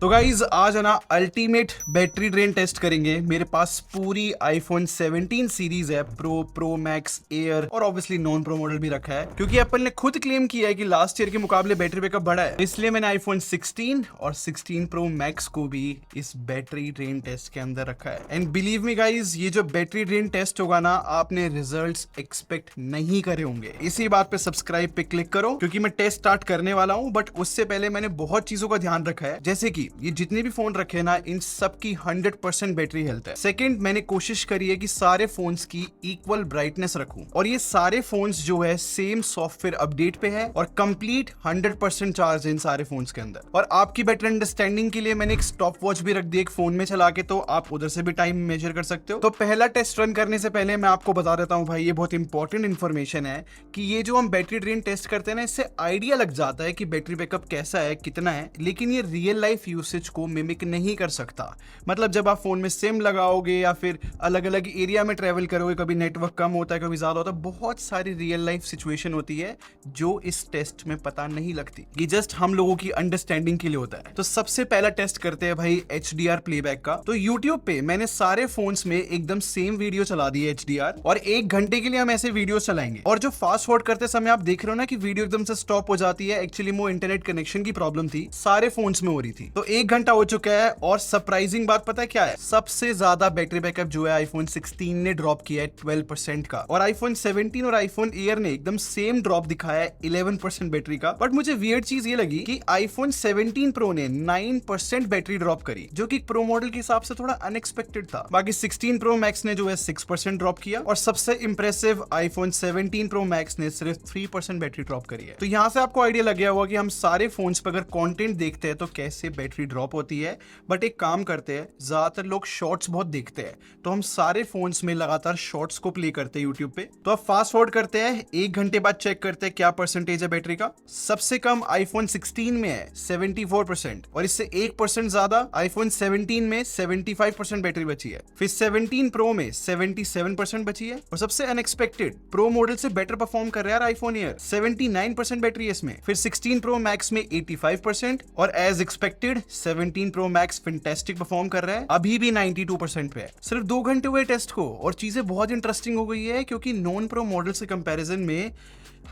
तो गाइज आज है ना अल्टीमेट बैटरी ड्रेन टेस्ट करेंगे। मेरे पास पूरी iPhone 17 सीरीज है, प्रो मैक्स, एयर और ऑब्वियसली नॉन प्रो मॉडल भी रखा है, क्योंकि एप्पल ने खुद क्लेम किया है कि लास्ट ईयर के मुकाबले बैटरी बैकअप बढ़ा है। इसलिए मैंने iPhone 16 और 16 प्रो मैक्स को भी इस बैटरी ड्रेन टेस्ट के अंदर रखा है। एंड बिलीव मी गाइज, ये जो बैटरी ड्रेन टेस्ट होगा ना, आपने रिजल्ट्स एक्सपेक्ट नहीं करे होंगे। इसी बात पे सब्सक्राइब पे क्लिक करो, क्योंकि मैं टेस्ट स्टार्ट करने वाला हूँ। बट उससे पहले मैंने बहुत चीजों का ध्यान रखा है, जैसे कि ये जितने भी फोन रखे ना, इन सब की 100% बैटरी हेल्थ है। सेकंड, मैंने कोशिश करी है कि सारे फोन्स की इक्वल ब्राइटनेस रखूं, और ये सारे फोन्स जो है सेम सॉफ्टवेयर अपडेट पे है और कंप्लीट 100% चार्ज है इन सारे फोन्स के अंदर। और आपकी बेटर अंडरस्टैंडिंग के लिए मैंने एक स्टॉप वॉच भी रख दी एक फोन में चला के, तो आप उधर से भी टाइम मेजर कर सकते हो। तो पहला टेस्ट रन करने से पहले मैं आपको बता देता हूँ भाई, ये बहुत इंपॉर्टेंट इन्फॉर्मेशन है कि ये जो हम बैटरी ड्रेन टेस्ट करते हैं ना, इससे आइडिया लग जाता है कि बैटरी बैकअप कैसा है, कितना है, लेकिन ये रियल लाइफ यूसेज को मिमिक नहीं कर सकता। मतलब जब आप फोन में सिम लगाओगे या फिर अलग अलग एरिया में ट्रेवल करोगे, कभी नेटवर्क कम होता है, कभी ज्यादा होता है, बहुत सारी रियल लाइफ सिचुएशन होती है जो इस टेस्ट में पता नहीं लगती। ये जस्ट हम लोगों की अंडरस्टैंडिंग के लिए होता है। तो सबसे पहला टेस्ट करते हैं भाई HDR प्लेबैक का। तो YouTube पे मैंने सारे फोन्स में एकदम सेम वीडियो चला दी है HDR, और 1 घंटे के लिए हम ऐसे वीडियो चलाएंगे। और जो फास्ट फॉरवर्ड करते समय आप देख रहे हो ना कि वीडियो एकदम से स्टॉप हो जाती है, एक्चुअली वो इंटरनेट कनेक्शन की प्रॉब्लम थी, सारे फोन्स में हो रही थी। तो 1 घंटा हो चुका है, और सरप्राइजिंग बात पता है क्या है? सबसे ज्यादा बैटरी बैकअप जो है iPhone 16 ने ड्रॉप किया है 12% का, और iPhone 17 और iPhone Air ने एकदम सेम ड्रॉप दिखाया है 11% बैटरी का। बट मुझे वियर्ड चीज ये लगी कि iPhone 17 Pro ने 9% बैटरी ड्रॉप करी, जो कि प्रो मॉडल के हिसाब से थोड़ा अनएक्सपेक्टेड था। बाकी 16 Pro Max ने जो है 6% ड्रॉप किया, और सबसे इंप्रेसिव iPhone 17 Pro Max ने सिर्फ 3% बैटरी ड्रॉप करी है। तो यहां से आपको आइडिया लग गया होगा कि हम सारे फोन्स पर अगर कंटेंट देखते हैं तो कैसे बैटरी ड्रॉप होती है। बट एक काम करते हैं, ज्यादातर लोग शॉर्ट्स बहुत देखते हैं, तो हम सारे फोन्स में लगातार शॉर्ट्स को प्ले करते हैं यूट्यूब पे। तो अब फास्ट फॉरवर्ड करते हैं, 1 घंटे बाद चेक करते हैं क्या परसेंटेज है बैटरी का। सबसे कम iPhone 16 में है 74%, और इससे 1% ज्यादा iPhone 17 में 75% बैटरी बची है। फिर 17 Pro में 77% बची है, और सबसे अनएक्सपेक्टेड, प्रो मॉडल से बेटर परफॉर्म कर रहा है iPhone Air, 79% बैटरी है इसमें। फिर 16 Pro Max में 85%, और as expected 17 Pro Max fantastic perform कर रहा है, अभी भी 92% पे है। सिर्फ 2 घंटे हुए टेस्ट को, और चीजें बहुत इंटरेस्टिंग हो गई है, क्योंकि नॉन प्रो मॉडल से कंपैरिजन में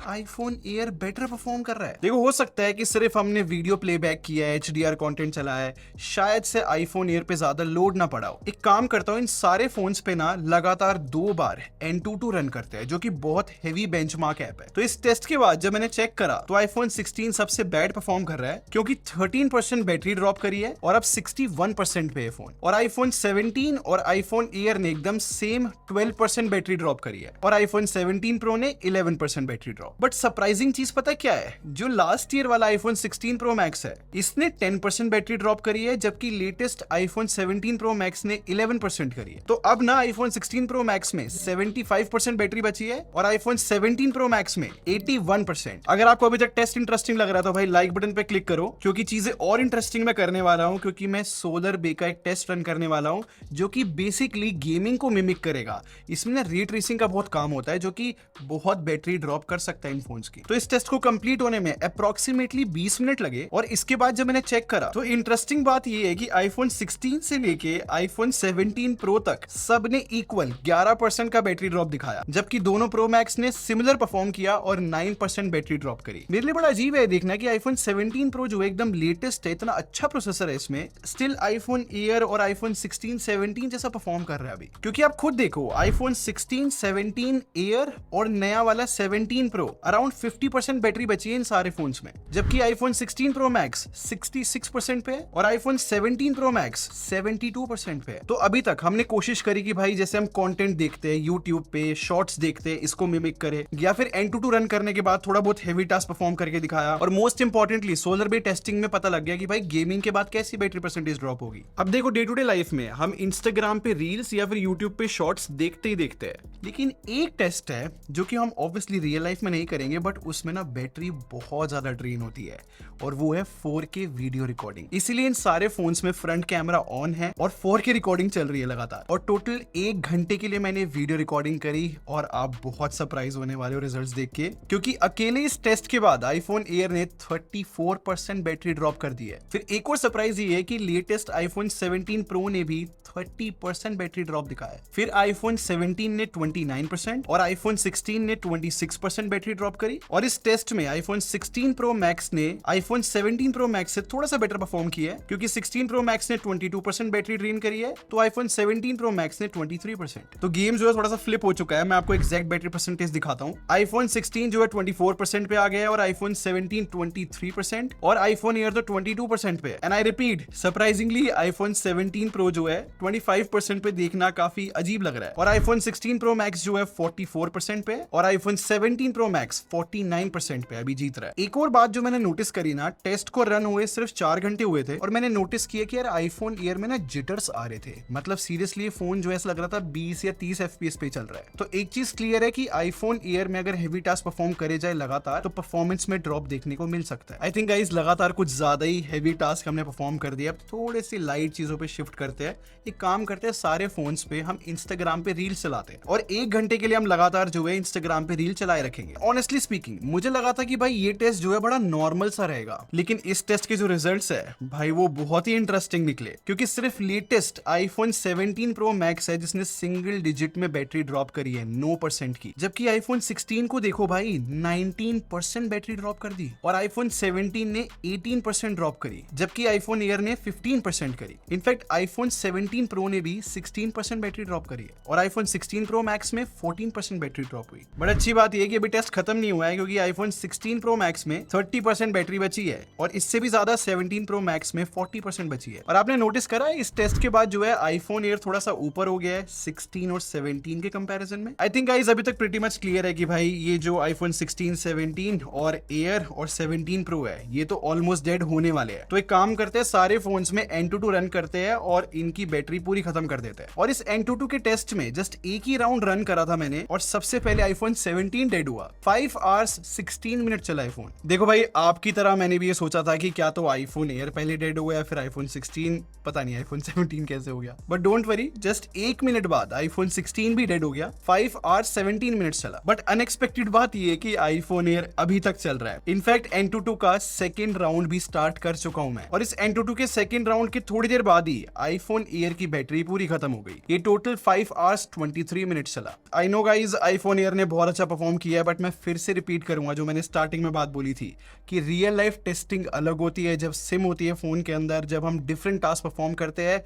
iPhone Air बेटर परफॉर्म कर रहा है। देखो, हो सकता है कि सिर्फ हमने वीडियो प्लेबैक किया है, HDR कंटेंट चला है, शायद से iPhone Air पे ज्यादा लोड ना पड़ा हो। एक काम करता हूं, इन सारे फोन्स पे ना लगातार 2 बार Antutu रन करते हैं, जो कि बहुत हेवी बेंचमार्क ऐप है। तो इस टेस्ट के बाद जब मैंने चेक करा, तो iPhone 16 सबसे बैड परफॉर्म कर रहा है, क्योंकि 13% बैटरी ड्रॉप करी है, और अब 61% पे है फोन। और iPhone 17 और iPhone Air ने एकदम सेम 12% बैटरी ड्रॉप करी है, और iPhone 17 Pro ने 11% बैटरी ड्रॉप। बट सरप्राइजिंग चीज पता क्या है? जो लास्ट ईयर वाला iPhone 16 Pro Max है, इसने 10% बैटरी ड्रॉप करी है, जबकि लेटेस्ट iPhone 17 Pro Max ने 11% करी है। तो अब ना iPhone 16 Pro Max में 75% बैटरी बची है, और iPhone 17 Pro Max में 81%। अगर आपको अभी तक टेस्ट इंटरेस्टिंग लग रहा है तो भाई लाइक बटन पे क्लिक करो, क्योंकि चीजें और इंटरेस्टिंग मैं करने वाला हूं, क्योंकि मैं सोलर बे का एक टेस्ट रन करने वाला हूं, जो कि बेसिकली गेमिंग को मिमिक करेगा। इसमें ना रे ट्रेसिंग का बहुत काम होता है, जो कि बहुत बैटरी ड्रॉप कर सकता है इन फोन्स की। तो इस टेस्ट को कंप्लीट होने में अप्रोक्सीमेटली 20 मिनट लगे, और इसके बाद जब मैंने चेक करा, तो इंटरेस्टिंग बात ये है कि iPhone 16 से लेके iPhone 17 Pro तक सब ने इक्वल 11% का बैटरी ड्रॉप दिखाया, जबकि दोनों Pro Max ने सिमिलर परफॉर्म किया और 9% बैटरी ड्रॉप करी। मेरे लिए बड़ा अजीब है देखना कि iPhone 17 Pro जो एकदम लेटेस्ट है, इतना अच्छा प्रोसेसर है इसमें, स्टिल iPhone Air और iPhone 16, 17 जैसा परफॉर्म कर रहा है अभी। क्योंकि आप खुद देखो, iPhone 16, 17 Air और नया वाला 17 Pro अराउंड 50% बैटरी बची है इन सारे फोन्स में, जबकि iPhone 16 Pro Max 66% पे है, और iPhone 17 Pro Max 72% पे है। तो अभी तक हमने कोशिश करी कि भाई जैसे हम कंटेंट देखते हैं YouTube पे, शॉर्ट्स देखते हैं, इसको मिमिक करे, या फिर Antutu रन करने के बाद थोड़ा बहुत हेवी टास्क परफॉर्म करके दिखाया, और मोस्ट इंपॉर्टेंटली सोलर बे टेस्टिंग में पता लग गया कि भाई गेमिंग के बाद कैसी बैटरी परसेंटेज ड्रॉप होगी। अब देखो, डे टू डे लाइफ में हम Instagram पे रील्स या फिर YouTube पे शॉर्ट्स देखते ही देखते हैं, लेकिन एक टेस्ट है जो कि हम ऑब्वियसली रियल लाइफ में नहीं करेंगे, बट उसमें ना बैटरी बहुत ज्यादा ड्रेन होती है, और वो है 4K वीडियो रिकॉर्डिंग। इसीलिए इन सारे फोन्स में फ्रंट कैमरा ऑन है और 4K रिकॉर्डिंग चल रही है लगातार। और टोटल 1 घंटे के लिए मैंने वीडियो रिकॉर्डिंग करी और आप बहुत सरप्राइज होने वाले हो रिजल्ट्स देख के, क्योंकि अकेले इस टेस्ट के बाद आईफोन एयर ने 34% बैटरी ड्रॉप कर दी है। फिर एक और सरप्राइज ये है कि लेटेस्ट आईफोन 17 प्रो ने भी 30% बैटरी ड्रॉप दिखाया है। फिर आईफोन 17 ने 29% और आईफोन 16 ने 26% बैटरी ड्रॉप करी। और इस टेस्ट में आईफोन 16 प्रो मैक्स ने आईफोन 17 प्रो मैक्स से थोड़ा सा बेटर परफॉर्म किया है, क्योंकि 16 प्रो मैक्स ने 22% बैटरी ड्रेन करी है, तो आईफोन 17 प्रो मैक्स ने 23%। तो गेम जो है थोड़ा सा फ्लिप हो चुका है। मैं आपको एग्जैक्ट बैटरी परसेंटेज दिखाता हूँ। आईफोन 16 जो है 24% पे आ गया है और आईफोन 17 23% और आईफोन एयर तो 22% पे। And I repeat, surprisingly iPhone 17 pro जो है 25% पे देखना काफी अजीब लग रहा है। और आईफोन 16 प्रो मैक्स जो है 44% पे और आईफोन 17 प्रो मैक्स 49% पे अभी जीत रहा है। एक और बात जो मैंने नोटिस करी ना, टेस्ट को रन हुए सिर्फ 4 घंटे हुए थे और मैंने नोटिस किया कि यार आईफोन एयर में ना जिटर्स आ रहे थे। मतलब सीरियसली फोन जो है ऐसा लग रहा था 20 या 30 FPS पे चल रहा है। तो एक चीज क्लियर है कि आईफोन एयर में अगर हेवी टास्क परफॉर्म करे जाए लगातार तो परफॉर्मेंस में ड्रॉप देखने को मिल सकता है। आई थिंक गाइस लगातार कुछ ज्यादा ही हेवी टास्क हमने परफॉर्म कर दिया। अब थोड़े सी लाइट चीजों पे शिफ्ट करते हैं। एक काम करते हैं, सारे फोन्स पे हम इंस्टाग्राम पे रील चलाते हैं और 1 घंटे के लिए हम लगातार जो है इंस्टाग्राम पे रील चलाए रखेंगे। ऑनेस्टली स्पीकिंग मुझे लगा था कि भाई ये टेस्ट जो है बड़ा नॉर्मल सा रहेगा, लेकिन इस टेस्ट के जो रिजल्ट्स है भाई वो बहुत ही इंटरेस्टिंग निकले, क्योंकि सिर्फ लेटेस्ट आईफोन 17 प्रो मैक्स है जिसने सिंगल डिजिट में बैटरी ड्रॉप करी है 9% की, जबकि आईफोन 16 को देखो भाई 19% बैटरी ड्रॉप कर दी और आईफोन 17 ने 18% ड्रॉप करी, जबकि आईफोन एयर ने 15% करी। इनफैक्ट आईफोन 17 प्रो ने भी 16% बैटरी ड्रॉप करी है और आईफोन 16 प्रो मैक्स में 14% बैटरी ड्रॉप हुई। बट अच्छी बात यह है कि अभी टेस्ट खत्म नहीं हुआ है, क्योंकि आईफोन 16 प्रो मैक्स में 30% बैटरी बची है और इससे भी ज्यादा 17 प्रो मैक्स में 40% बची है। और आपने नोटिस करा इस टेस्ट के बाद जो है आईफोन एयर थोड़ा सा ऊपर हो गया है 16 और 17 के कंपैरिजन में। आई थिंक गाइस अभी तक प्रीटी मच क्लियर है कि भाई ये जो आईफोन 16, 17 और एयर और 17 प्रो है ये तो ऑलमोस्ट डेड होने वाले हैं। तो एक काम करते हैं, सारे फोन्स में Antutu रन करते हैं और इनकी बैटरी पूरी खत्म कर देते हैं। और इस Antutu के टेस्ट में जस्ट एक ही राउंड रन करा था मैंने और सबसे पहले आईफोन 17 डेड हुआ। 5 आवर्स 16 मिनट चला है फोन। देखो भाई आपकी तरह मैंने भी ये सोचा था कि क्या तो आईफोन एयर पहले डेड हो गया फिर आईफोन 16, पता नहीं आईफोन 17 कैसे हो गया। But don't worry, just 1 minute बाद आईफोन 16 भी डेड हो गया। 5 आवर्स 17 मिनट्स चला। बट अनएक्सपेक्टेड बात ये है कि आईफोन एयर अभी तक चल रहा है। इनफैक्ट Antutu का सेकेंड राउंड भी स्टार्ट कर चुका हूं मैं और इस Antutu के सेकेंड राउंड के थोड़ी देर बाद ही आईफोन एयर की बैटरी पूरी खत्म हो गई। ये टोटल 5 आवर्स 23 मिनट चला। I know guys iPhone air ने बहुत अच्छा परफॉर्म किया है, बट मैं फिर से रिपीट करूंगा जो मैंने स्टार्टिंग में बात बोली थी कि रियल लाइफ टेस्टिंग अलग होती है। जब सिम होती है फोन के अंदर, जब हम डिफरेंट टास्क परफॉर्म करते हैं,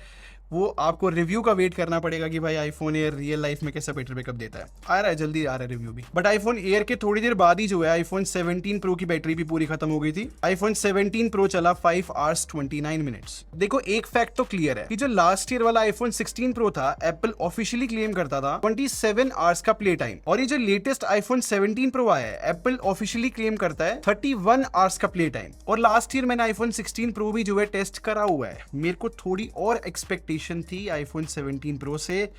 वो आपको रिव्यू का वेट करना पड़ेगा कि भाई आईफोन एयर रियल लाइफ में कैसा बैटरी बैकअप देता है। आ रहा है, जल्दी आ रहा है रिव्यू भी। बट आईफोन एयर के थोड़ी देर बाद ही जो है आईफोन 17 प्रो की बैटरी भी पूरी खत्म हो गई थी। आईफोन 17 प्रो चला 5 आवर्स 29 मिनट्स। देखो एक फैक्ट तो क्लियर है कि जो लास्ट ईयर वाला आईफोन 16 प्रो था, एप्पल ऑफिशियली क्लेम करता था 27 आवर्स का प्ले टाइम, और ये जो लेटेस्ट आईफोन 17 प्रो आया है, एप्पल ऑफिशियली क्लेम करता है 31 आवर्स का प्ले टाइम। और लास्ट ईयर मैंने आईफोन 16 प्रो भी जो है टेस्ट करा हुआ है। मेरे को थोड़ी और एक्सपेक्टेशन थी आईफोन 17 प्रो से।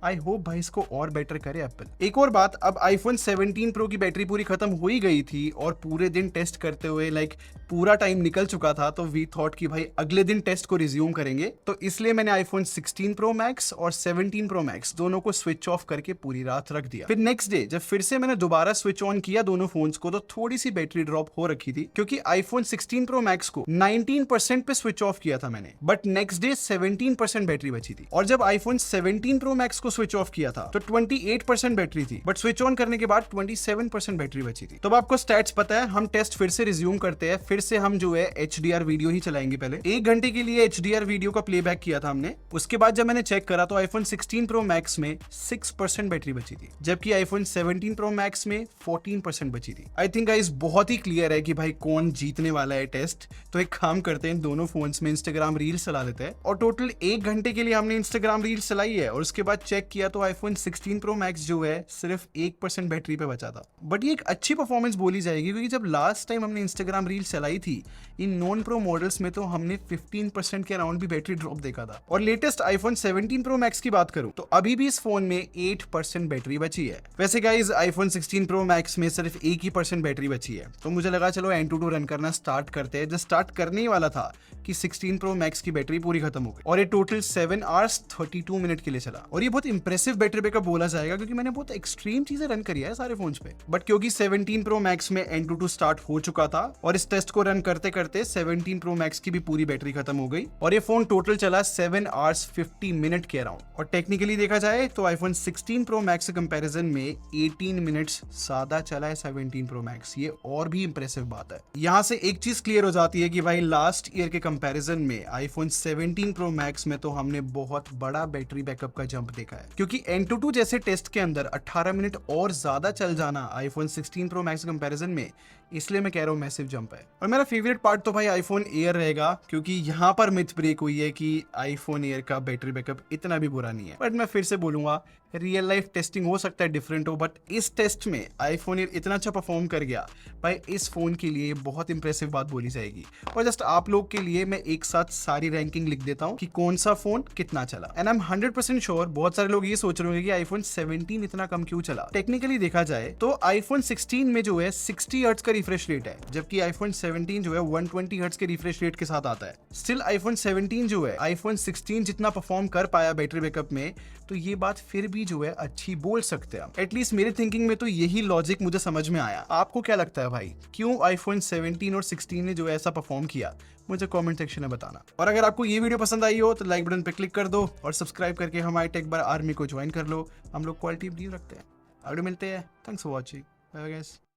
आई होप भाई इसको और बेटर करे एप्पल। एक और बात, अब आईफोन 17 प्रो की बैटरी पूरी खत्म हो ही गई थी और पूरे दिन टेस्ट करते हुए पूरा टाइम निकल चुका था, तो वी थॉट कि भाई अगले दिन टेस्ट को रिज्यूम करेंगे। तो इसलिए मैंने आईफोन 16 प्रो मैक्स और 17 प्रो मैक्स दोनों को स्विच ऑफ करके पूरी रात रख दिया। फिर नेक्स्ट डे जब फिर से मैंने दोबारा स्विच ऑन किया दोनों फोन्स को, तो थोड़ी सी बैटरी ड्रॉप हो रखी थी, क्योंकि आईफोन 16 प्रो मैक्स को 19% पे स्विच ऑफ किया था मैंने, बट नेक्स्ट डे 17% बैटरी बची थी। और जब आईफोन 17 प्रो मैक्स को स्विच ऑफ किया था तो 28% बैटरी थी, बट स्विच ऑन करने के बाद 27% बैटरी बची थी। तो अब आपको स्टैट्स पता है, हम टेस्ट फिर से रिज्यूम करते हैं। फिर से हम जो है HDR वीडियो ही चलाएंगे। पहले 1 घंटे के लिए HDR वीडियो का प्लेबैक किया था हमने। उसके बाद जब मैंने चेक करा तो आईफोन 16 प्रो मैक्स में 6% बैटरी बची थी, जबकि आईफोन 17 प्रो मैक्स में 14% बची थी। आई थिंक गाइस बहुत ही क्लियर है कि भाई कौन जीतने वाला है टेस्ट। तो एक काम करते हैं, दोनों फोन्स में इंस्टाग्राम रील्स चला लेते हैं और टोटल 1 घंटे के लिए हमने इंस्टाग्राम रील्स चलाई है और उसके बाद चेक चेक किया तो आईफोन 16 प्रो मैक्स जो है सिर्फ 1% बैटरी पे बचा था। बट ये एक अच्छी परफॉर्मेंस बोली जाएगी, क्योंकि जब लास्ट टाइम हमने इंस्टाग्राम रील चलाई थी इन नॉन प्रो मॉडल्स में तो हमने 15% के अराउंड भी बैटरी ड्रॉप देखा था। और लेटेस्ट आईफोन 17 प्रो मैक्स की बात करूं तो अभी भी इस फोन में 8% बैटरी बची है। वैसे गाइस आईफोन 16 प्रो मैक्स में सिर्फ 1% बैटरी बची है, तो मुझे लगा चलो Antutu रन करना स्टार्ट करते हैं। जब स्टार्ट करने ही वाला था कि 16 प्रो मैक्स की बैटरी पूरी खत्म हो गई और ये टोटल 7 आवर्स 32 मिनट के लिए चला। और ये बहुत इंप्रेसिव बैटरी बैकअप बोला जाएगा, क्योंकि मैंने बहुत एक्सट्रीम चीजें रन करी है सारे फोन्स पे। बट क्योंकि 17 प्रो मैक्स में Antutu स्टार्ट हो चुका था और इस टेस्ट को रन करते करते 17 प्रो मैक्स की भी पूरी बैटरी खत्म हो गई और ये फोन टोटल चला 7 आवर्स 50 मिनट के अराउंड। और टेक्निकली देखा जाए तो आईफोन 16 प्रो मैक्स के कंपैरिजन में 18 मिनट्स ज्यादा चला है 17 प्रो मैक्स। ये और भी इंप्रेसिव बात है। यहाँ से एक चीज क्लियर हो जाती है कि भाई लास्ट ईयर के कंपैरिजन में आईफोन 17 प्रो मैक्स में तो हमने बहुत बड़ा बैटरी बैकअप का जंप देखा है, क्योंकि Antutu जैसे टेस्ट के अंदर 18 मिनट और ज्यादा चल जाना आईफोन 16 प्रो मैक्स कंपैरिजन में, इसलिए मैं कह रहा हूँ मैसिव जंप है। और मेरा फेवरेट पार्ट तो भाई आईफोन एयर रहेगा, क्योंकि यहाँ पर मिथ ब्रेक हुई है कि आईफोन एयर का बैटरी बैकअप इतना भी बुरा नहीं है। बट मैं फिर से बोलूंगा रियल लाइफ टेस्टिंग हो सकता है डिफरेंट हो, बट इस टेस्ट में आईफोन एयर इतना अच्छा परफॉर्म कर गया भाई, इस फोन के लिए बहुत इंप्रेसिव बात बोली जाएगी। और जस्ट आप लोग के लिए मैं एक साथ सारी रैंकिंग लिख देता हूँ कि कौन सा फोन कितना चला। एंड आई एम 100% श्योर बहुत सारे लोग ये सोच रहे होंगे कि आईफोन 17 इतना कम क्यों चला। टेक्निकली देखा जाए तो आईफोन 16 में जो है 60 हर्ट्ज का रिफ्रेश रेट है, जबकि आईफोन 17 जो है 120 हर्ट्ज के रिफ्रेश रेट के साथ आता है। स्टिल आईफोन 17 जो है आईफोन 16 जितना परफॉर्म कर पाया बैटरी बैकअप में, तो ये बात फिर भी जो है अच्छी बोल सकते हैं। एटलीस्ट मेरी थिंकिंग में तो यही लॉजिक मुझे समझ में आया। आपको क्या लगता है भाई, क्यों आईफोन 17 और 16 ने जो है ऐसा परफॉर्म किया? मुझे कमेंट सेक्शन में बताना। और अगर आपको ये वीडियो पसंद आई हो तो लाइक बटन पे क्लिक कर दो और सब्सक्राइब करके हमारे टेक बार आर्मी को ज्वाइन कर लो। हम लोग क्वालिटी वीडियो रखते हैं। आगे मिलते हैं। Thanks for watching. Bye guys.